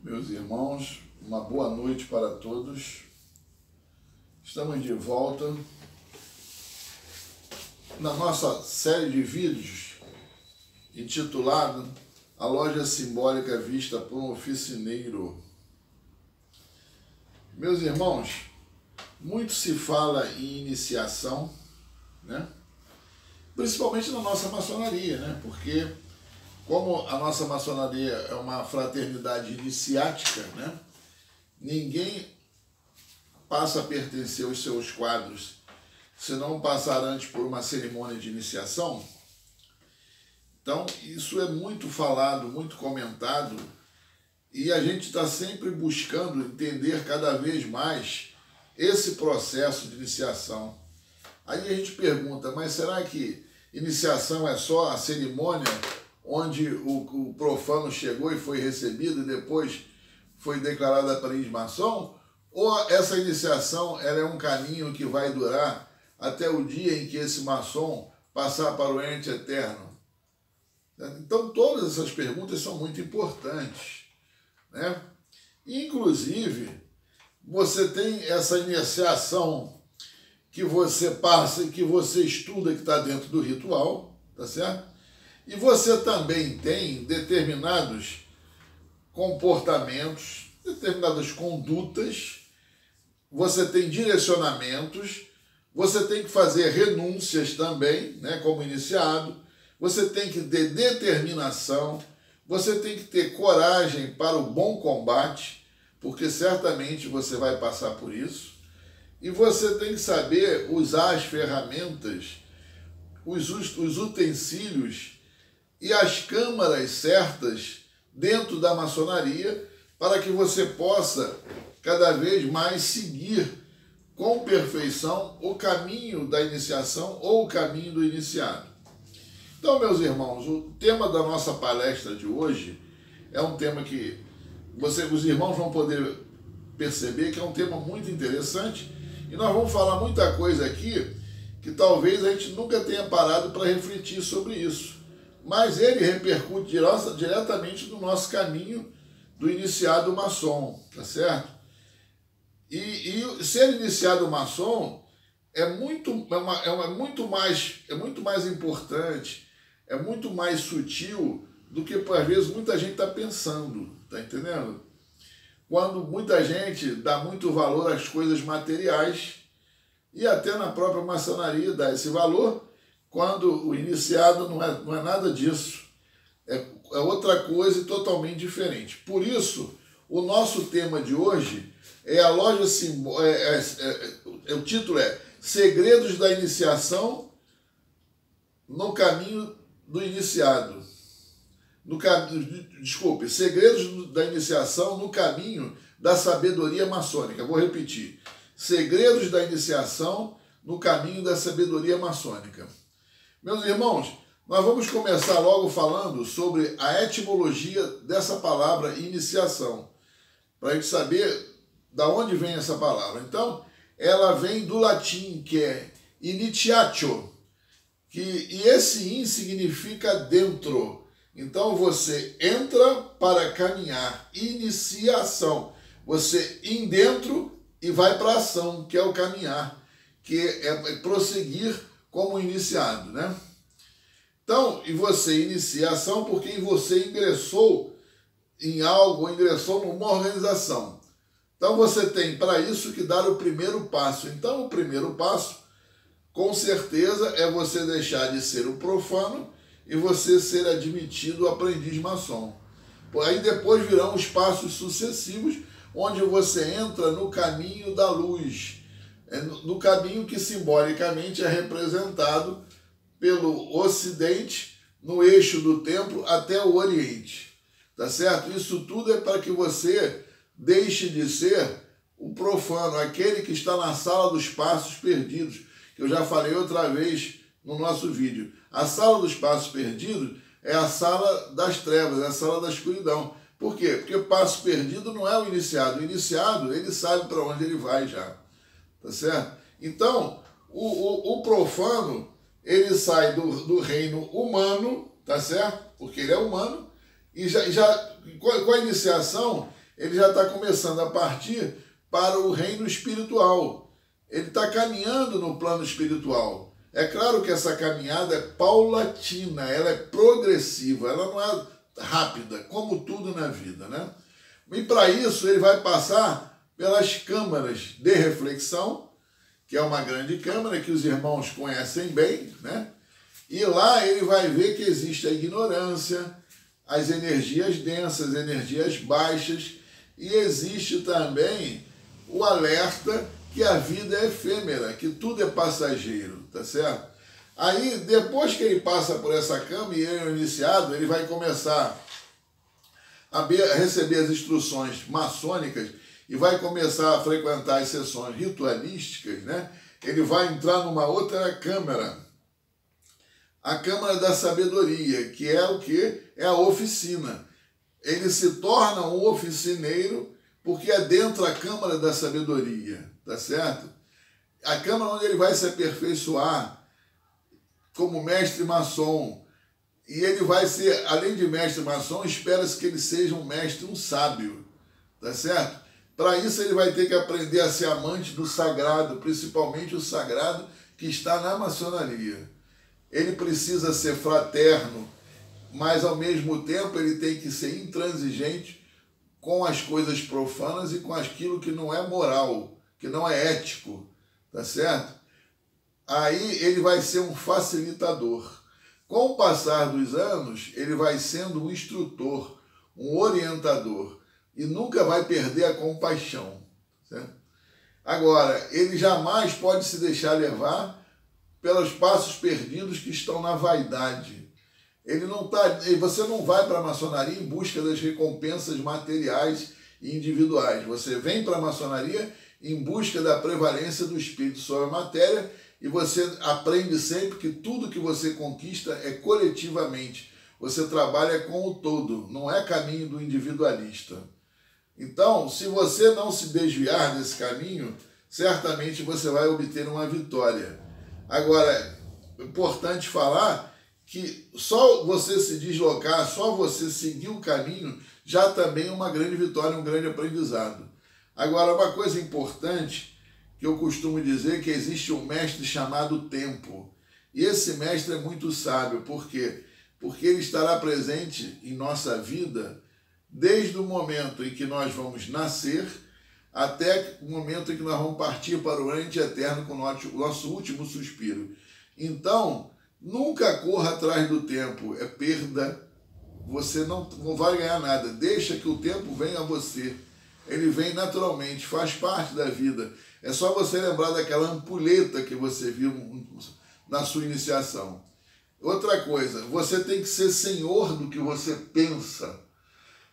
Meus irmãos, uma boa noite para todos. Estamos de volta na nossa série de vídeos intitulada A Loja Simbólica Vista por um Oficineiro. Meus irmãos, muito se fala em iniciação, né? Principalmente na nossa maçonaria, né? Porque como a nossa maçonaria é uma fraternidade iniciática, né? Ninguém passa a pertencer aos seus quadros se não passar antes por uma cerimônia de iniciação. Então, isso é muito falado, muito comentado, e a gente está sempre buscando entender cada vez mais esse processo de iniciação. Aí a gente pergunta, mas será que iniciação é só a cerimônia onde o profano chegou e foi recebido e depois foi declarado aprendiz maçom? Ou essa iniciação ela é um caminho que vai durar até o dia em que esse maçom passar para o ente eterno? Então todas essas perguntas são muito importantes, né? Inclusive, você tem essa iniciação que você passa e que você estuda, que está dentro do ritual, tá certo? E você também tem determinados comportamentos, determinadas condutas, você tem direcionamentos, você tem que fazer renúncias também, né, como iniciado, você tem que ter determinação, você tem que ter coragem para o bom combate, porque certamente você vai passar por isso, e você tem que saber usar as ferramentas, os utensílios e as câmaras certas dentro da maçonaria para que você possa cada vez mais seguir com perfeição o caminho da iniciação ou o caminho do iniciado. Então, meus irmãos, o tema da nossa palestra de hoje é um tema que os irmãos vão poder perceber que é um tema muito interessante e nós vamos falar muita coisa aqui que talvez a gente nunca tenha parado para refletir sobre isso. Mas ele repercute diretamente no nosso caminho do iniciado maçom, tá certo? E ser iniciado maçom é muito mais importante, é muito mais sutil do que, às vezes, muita gente está pensando, tá entendendo? Quando muita gente dá muito valor às coisas materiais, e até na própria maçonaria dá esse valor, quando o iniciado não é nada disso. É outra coisa e totalmente diferente. Por isso, o nosso tema de hoje é a loja simbólica. O título é Segredos da Iniciação no Caminho do Iniciado. Segredos da Iniciação no Caminho da Sabedoria Maçônica. Vou repetir. Segredos da Iniciação no Caminho da Sabedoria Maçônica. Meus irmãos, nós vamos começar logo falando sobre a etimologia dessa palavra iniciação, para a gente saber de onde vem essa palavra. Então, ela vem do latim, que é initiatio, e esse in significa dentro. Então, você entra para caminhar, iniciação. Você in dentro e vai para a ação, que é o caminhar, que é prosseguir como iniciado, né? Então, e você inicia a ação porque você ingressou em algo, ingressou numa organização. Então, você tem para isso que dar o primeiro passo. Então, o primeiro passo, com certeza, é você deixar de ser o profano e você ser admitido aprendiz maçom. Aí depois virão os passos sucessivos, onde você entra no caminho da luz, no caminho que simbolicamente é representado pelo Ocidente, no eixo do templo até o Oriente, tá certo? Isso tudo é para que você deixe de ser o profano, aquele que está na sala dos passos perdidos, que eu já falei outra vez no nosso vídeo. A sala dos passos perdidos é a sala das trevas, é a sala da escuridão. Por quê? Porque o passo perdido não é o iniciado. O iniciado, ele sabe para onde ele vai já. Tá certo? Então, o profano, ele sai do reino humano, tá certo? Porque ele é humano, e com a iniciação, ele já está começando a partir para o reino espiritual. Ele está caminhando no plano espiritual. É claro que essa caminhada é paulatina, ela é progressiva, ela não é rápida, como tudo na vida, né? E para isso ele vai passar pelas câmaras de reflexão, que é uma grande câmara que os irmãos conhecem bem, né? E lá ele vai ver que existe a ignorância, as energias densas, energias baixas, e existe também o alerta que a vida é efêmera, que tudo é passageiro, tá certo? Aí, depois que ele passa por essa câmara e ele é iniciado, ele vai começar a receber as instruções maçônicas e vai começar a frequentar as sessões ritualísticas, né? Ele vai entrar numa outra câmara, a Câmara da Sabedoria, que é o quê? É a oficina. Ele se torna um oficineiro porque adentra a Câmara da Sabedoria, tá certo? A Câmara onde ele vai se aperfeiçoar como mestre maçom. E ele vai ser, além de mestre maçom, espera-se que ele seja um mestre, um sábio, tá certo? Para isso ele vai ter que aprender a ser amante do sagrado, principalmente o sagrado que está na maçonaria. Ele precisa ser fraterno, mas ao mesmo tempo ele tem que ser intransigente com as coisas profanas e com aquilo que não é moral, que não é ético, tá certo? Aí ele vai ser um facilitador. Com o passar dos anos, ele vai sendo um instrutor, um orientador, e nunca vai perder a compaixão, certo? Agora, ele jamais pode se deixar levar pelos passos perdidos que estão na vaidade. Você não vai para a maçonaria em busca das recompensas materiais e individuais. Você vem para a maçonaria em busca da prevalência do espírito sobre a matéria e você aprende sempre que tudo que você conquista é coletivamente. Você trabalha com o todo, não é caminho do individualista. Então, se você não se desviar desse caminho, certamente você vai obter uma vitória. Agora, é importante falar que só você se deslocar, só você seguir o caminho, já também é uma grande vitória, um grande aprendizado. Agora, uma coisa importante que eu costumo dizer que existe um mestre chamado tempo. E esse mestre é muito sábio. Por quê? Porque ele estará presente em nossa vida desde o momento em que nós vamos nascer até o momento em que nós vamos partir para o ente eterno com o nosso último suspiro. Então, nunca corra atrás do tempo, é perda. Você não vai ganhar nada. Deixa que o tempo venha a você. Ele vem naturalmente, faz parte da vida. É só você lembrar daquela ampulheta que você viu na sua iniciação. Outra coisa, você tem que ser senhor do que você pensa.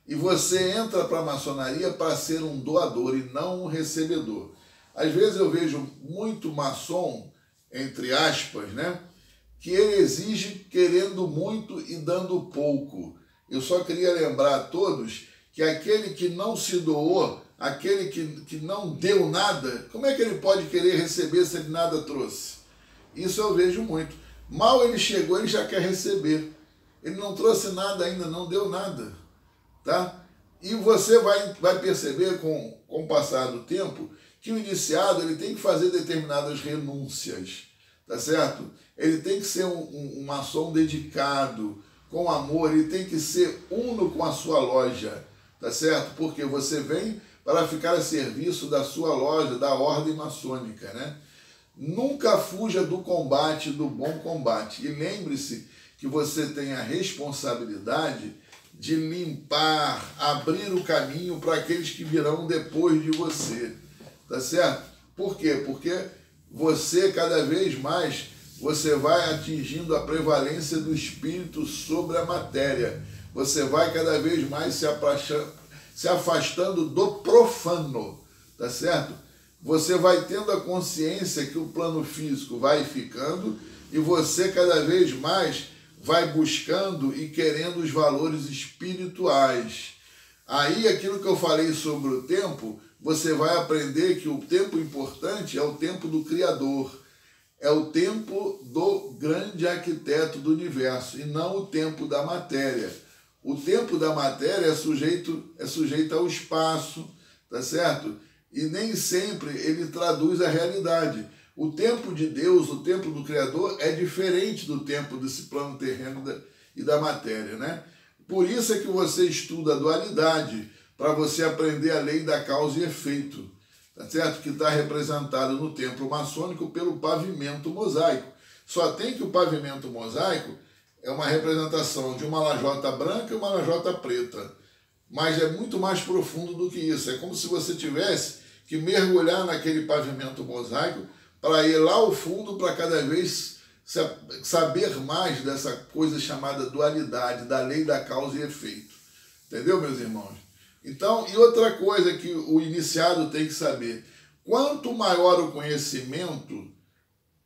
E você entra para a maçonaria para ser um doador e não um recebedor. Às vezes eu vejo muito maçom, entre aspas, né, que ele exige querendo muito e dando pouco. Eu só queria lembrar a todos que aquele que não se doou, aquele que não deu nada, como é que ele pode querer receber se ele nada trouxe? Isso eu vejo muito. Mal ele chegou, ele já quer receber. Ele não trouxe nada ainda, não deu nada. Tá? E você vai perceber com o passar do tempo que o iniciado ele tem que fazer determinadas renúncias, tá certo? Ele tem que ser um maçom dedicado, com amor, ele tem que ser uno com a sua loja, tá certo? Porque você vem para ficar a serviço da sua loja, da ordem maçônica, né? Nunca fuja do combate, do bom combate. E lembre-se que você tem a responsabilidade de limpar, abrir o caminho para aqueles que virão depois de você, tá certo? Por quê? Porque você, cada vez mais, você vai atingindo a prevalência do espírito sobre a matéria. Você vai cada vez mais se afastando do profano, tá certo? Você vai tendo a consciência que o plano físico vai ficando e você cada vez mais vai buscando e querendo os valores espirituais. Aí, aquilo que eu falei sobre o tempo, você vai aprender que o tempo importante é o tempo do Criador, é o tempo do grande arquiteto do universo, e não o tempo da matéria. O tempo da matéria é sujeito ao espaço, tá certo? E nem sempre ele traduz a realidade. O tempo de Deus, o tempo do Criador, é diferente do tempo desse plano terreno e da matéria, né? Por isso é que você estuda a dualidade, para você aprender a lei da causa e efeito, tá certo? Que está representado no templo maçônico pelo pavimento mosaico. Só tem que o pavimento mosaico é uma representação de uma lajota branca e uma lajota preta. Mas é muito mais profundo do que isso. É como se você tivesse que mergulhar naquele pavimento mosaico para ir lá ao fundo, para cada vez saber mais dessa coisa chamada dualidade, da lei da causa e efeito. Entendeu, meus irmãos? Então, e outra coisa que o iniciado tem que saber, quanto maior o conhecimento,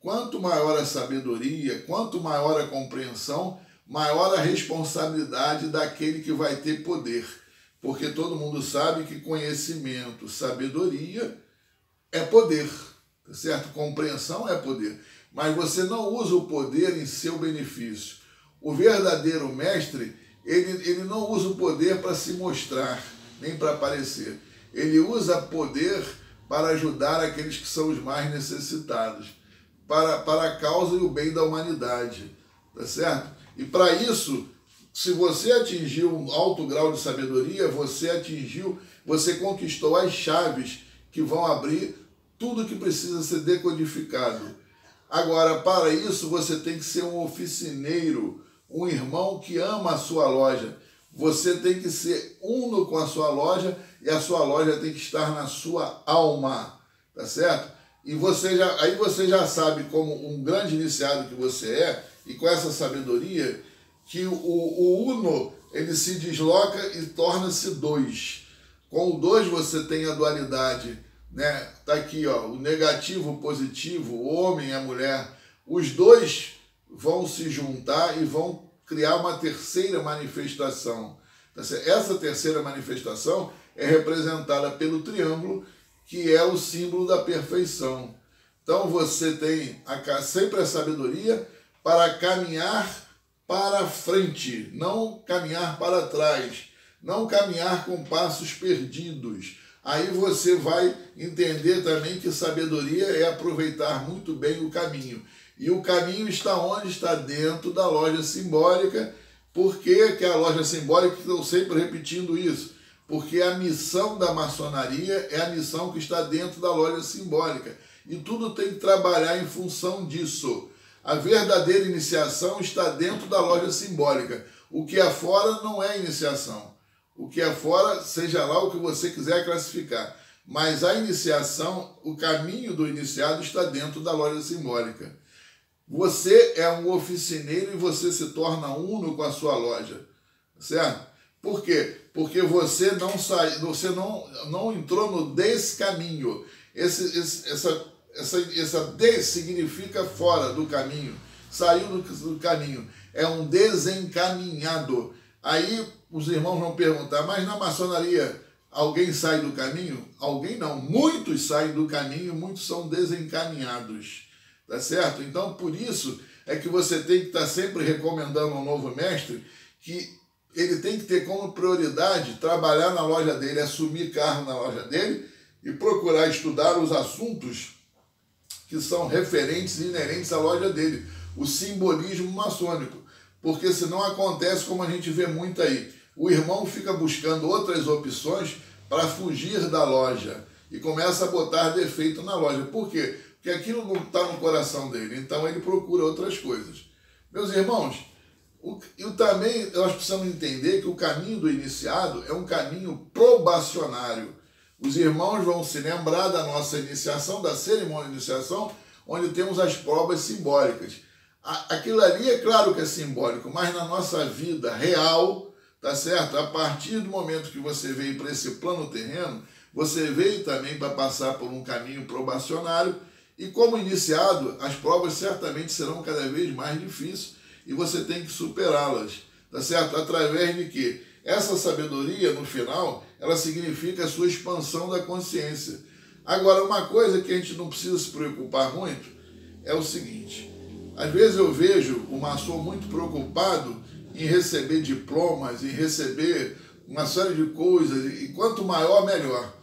quanto maior a sabedoria, quanto maior a compreensão, maior a responsabilidade daquele que vai ter poder. Porque todo mundo sabe que conhecimento, sabedoria é poder, tá certo? Compreensão é poder. Mas você não usa o poder em seu benefício. O verdadeiro mestre, ele não usa o poder para se mostrar, nem para aparecer. Ele usa poder para ajudar aqueles que são os mais necessitados, para a causa e o bem da humanidade, tá certo? E para isso, se você atingiu um alto grau de sabedoria, você conquistou as chaves que vão abrir tudo que precisa ser decodificado. Agora, para isso, você tem que ser um oficineiro, um irmão que ama a sua loja. Você tem que ser uno com a sua loja e a sua loja tem que estar na sua alma, tá certo? E aí você já sabe, como um grande iniciado que você é, e com essa sabedoria, que o uno, ele se desloca e torna-se dois. Com o dois você tem a dualidade, né? Tá aqui, ó, o negativo, o positivo, o homem e a mulher. Os dois vão se juntar e vão criar uma terceira manifestação. Essa terceira manifestação é representada pelo triângulo, que é o símbolo da perfeição. Então você tem sempre a sabedoria para caminhar para frente, não caminhar para trás, não caminhar com passos perdidos. Aí você vai entender também que sabedoria é aproveitar muito bem o caminho. E o caminho está onde? Está dentro da loja simbólica. Por que a loja simbólica, estou sempre repetindo isso? Porque a missão da maçonaria é a missão que está dentro da loja simbólica. E tudo tem que trabalhar em função disso. A verdadeira iniciação está dentro da loja simbólica. O que é fora não é iniciação. O que é fora, seja lá o que você quiser classificar. Mas a iniciação, o caminho do iniciado está dentro da loja simbólica. Você é um oficineiro e você se torna uno com a sua loja. Certo? Por quê? Porque você não entrou no descaminho. Essa des significa fora do caminho, saiu do caminho, é um desencaminhado. Aí os irmãos vão perguntar, mas na maçonaria alguém sai do caminho? Alguém não, muitos saem do caminho, muitos são desencaminhados, tá certo? Então por isso é que você tem que estar sempre recomendando ao novo mestre que ele tem que ter como prioridade trabalhar na loja dele, assumir cargo na loja dele e procurar estudar os assuntos que são referentes e inerentes à loja dele, o simbolismo maçônico, porque senão acontece como a gente vê muito aí, o irmão fica buscando outras opções para fugir da loja e começa a botar defeito na loja. Por quê? Porque aquilo não está no coração dele, então ele procura outras coisas. Meus irmãos, também nós precisamos entender que o caminho do iniciado é um caminho probacionário. Os irmãos vão se lembrar da nossa iniciação, da cerimônia de iniciação, onde temos as provas simbólicas. Aquilo ali é claro que é simbólico, mas na nossa vida real, tá certo? A partir do momento que você veio para esse plano terreno, você veio também para passar por um caminho probacionário e como iniciado, as provas certamente serão cada vez mais difíceis e você tem que superá-las, tá certo? Através de quê? Essa sabedoria, no final, ela significa a sua expansão da consciência. Agora, uma coisa que a gente não precisa se preocupar muito é o seguinte. Às vezes eu vejo o maçom muito preocupado em receber diplomas, em receber uma série de coisas, e quanto maior, melhor.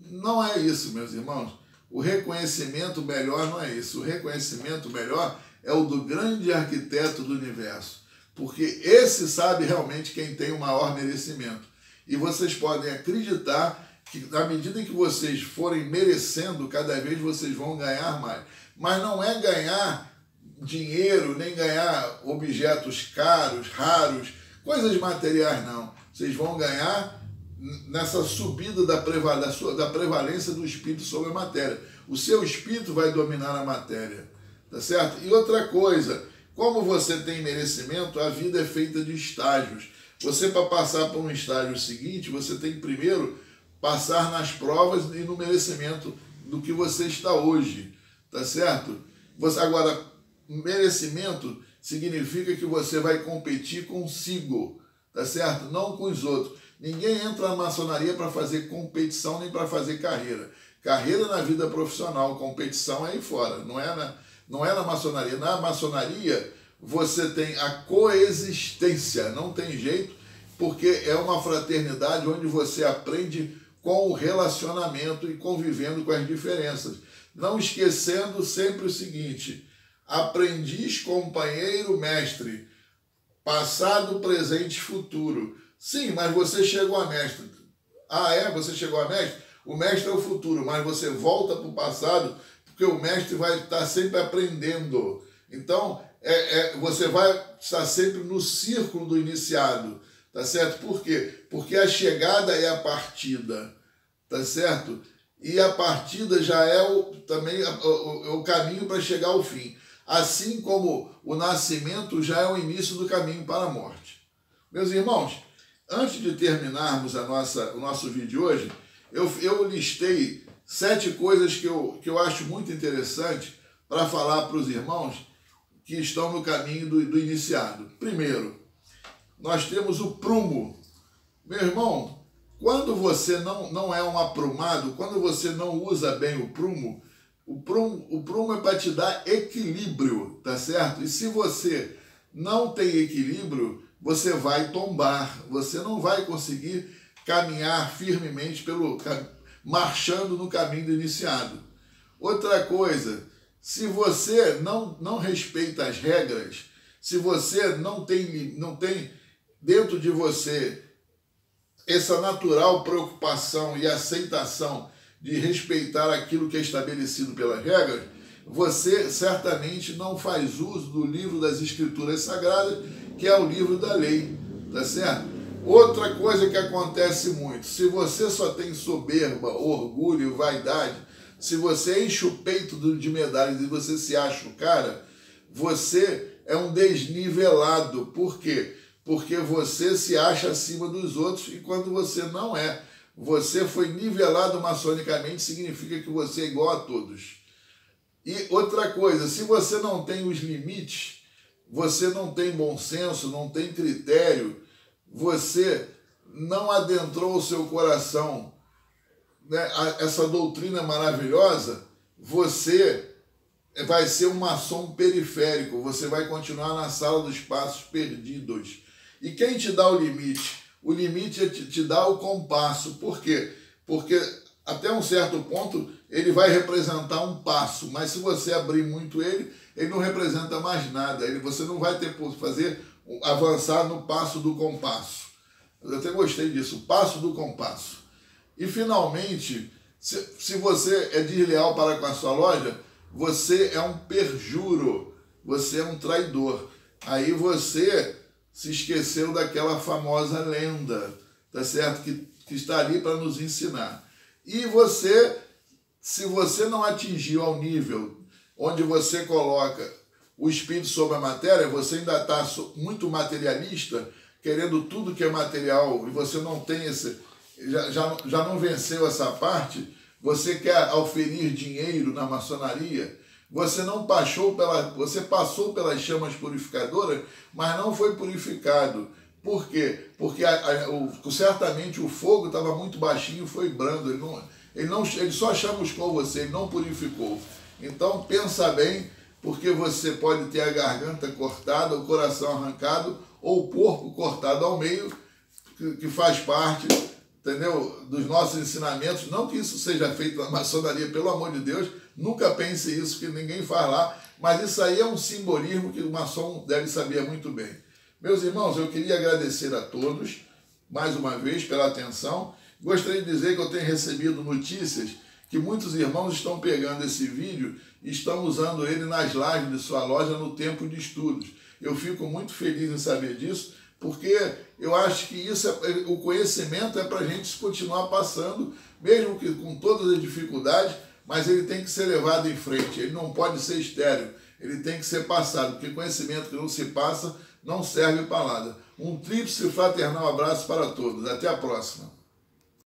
Não é isso, meus irmãos. O reconhecimento melhor não é isso. O reconhecimento melhor é o do grande arquiteto do universo, porque esse sabe realmente quem tem o maior merecimento. E vocês podem acreditar que na medida em que vocês forem merecendo, cada vez vocês vão ganhar mais. Mas não é ganhar dinheiro, nem ganhar objetos caros, raros, coisas materiais, não. Vocês vão ganhar nessa subida da prevalência do espírito sobre a matéria. O seu espírito vai dominar a matéria, tá certo? E outra coisa, como você tem merecimento, a vida é feita de estágios. Você, para passar para um estágio seguinte, você tem que primeiro passar nas provas e no merecimento do que você está hoje, tá certo? Agora, merecimento significa que você vai competir consigo, tá certo? Não com os outros. Ninguém entra na maçonaria para fazer competição nem para fazer carreira. Carreira na vida profissional, competição é aí fora, não é na maçonaria. Na maçonaria você tem a coexistência, não tem jeito, porque é uma fraternidade onde você aprende com o relacionamento e convivendo com as diferenças. Não esquecendo sempre o seguinte: aprendiz, companheiro, mestre, passado, presente e futuro. Sim, mas você chegou a mestre. Ah, é? Você chegou a mestre? O mestre é o futuro, mas você volta para o passado, porque o mestre vai estar sempre aprendendo. Então, você vai estar sempre no círculo do iniciado, tá certo? Por quê? Porque a chegada é a partida, tá certo? E a partida já é também o caminho para chegar ao fim. Assim como o nascimento já é o início do caminho para a morte. Meus irmãos, antes de terminarmos o nosso vídeo de hoje, eu listei 7 coisas que eu acho muito interessante para falar para os irmãos que estão no caminho do iniciado. Primeiro, nós temos o prumo. Meu irmão, quando você não é um aprumado, quando você não usa bem o prumo é para te dar equilíbrio, tá certo? E se você não tem equilíbrio, você vai tombar, você não vai conseguir caminhar firmemente marchando no caminho do iniciado. Outra coisa, se você não respeita as regras, se você não tem dentro de você essa natural preocupação e aceitação de respeitar aquilo que é estabelecido pelas regras, você certamente não faz uso do livro das Escrituras Sagradas, que é o livro da lei, tá certo? Outra coisa que acontece muito, se você só tem soberba, orgulho, vaidade, se você enche o peito de medalhas e você se acha o cara, você é um desnivelado. Por quê? Porque você se acha acima dos outros e quando você não é, você foi nivelado maçonicamente, significa que você é igual a todos. E outra coisa, se você não tem os limites, você não tem bom senso, não tem critério, você não adentrou o seu coração, né, essa doutrina maravilhosa, você vai ser um maçom periférico, você vai continuar na sala dos passos perdidos. E quem te dá o limite? O limite te dá o compasso. Por quê? Porque até um certo ponto ele vai representar um passo, mas se você abrir muito ele não representa mais nada. Você não vai ter por fazer avançar no passo do compasso. Eu até gostei disso, o passo do compasso. E finalmente, se você é desleal para com a sua loja, você é um perjuro, você é um traidor. Aí você se esqueceu daquela famosa lenda, tá certo? Que está ali para nos ensinar. E você, se você não atingiu ao nível onde você coloca o espírito sobre a matéria, você ainda está muito materialista, querendo tudo que é material, e você não tem já não venceu essa parte, você quer auferir dinheiro na maçonaria, você você passou pelas chamas purificadoras, mas não foi purificado. Por quê? Porque certamente o fogo estava muito baixinho e foi brando, ele só chamuscou você, ele não purificou. Então pensa bem, porque você pode ter a garganta cortada, o coração arrancado, ou porco cortado ao meio, que faz parte, entendeu, dos nossos ensinamentos. Não que isso seja feito na maçonaria, pelo amor de Deus, nunca pense isso, que ninguém faz lá, mas isso aí é um simbolismo que o maçom deve saber muito bem. Meus irmãos, eu queria agradecer a todos, mais uma vez, pela atenção. Gostaria de dizer que eu tenho recebido notícias que muitos irmãos estão pegando esse vídeo e estão usando ele nas lives de sua loja no tempo de estudos. Eu fico muito feliz em saber disso, porque eu acho que isso o conhecimento é para a gente continuar passando, mesmo que com todas as dificuldades, mas ele tem que ser levado em frente, ele não pode ser estéril, ele tem que ser passado, porque conhecimento que não se passa não serve para nada. Um tríplice fraternal abraço para todos. Até a próxima.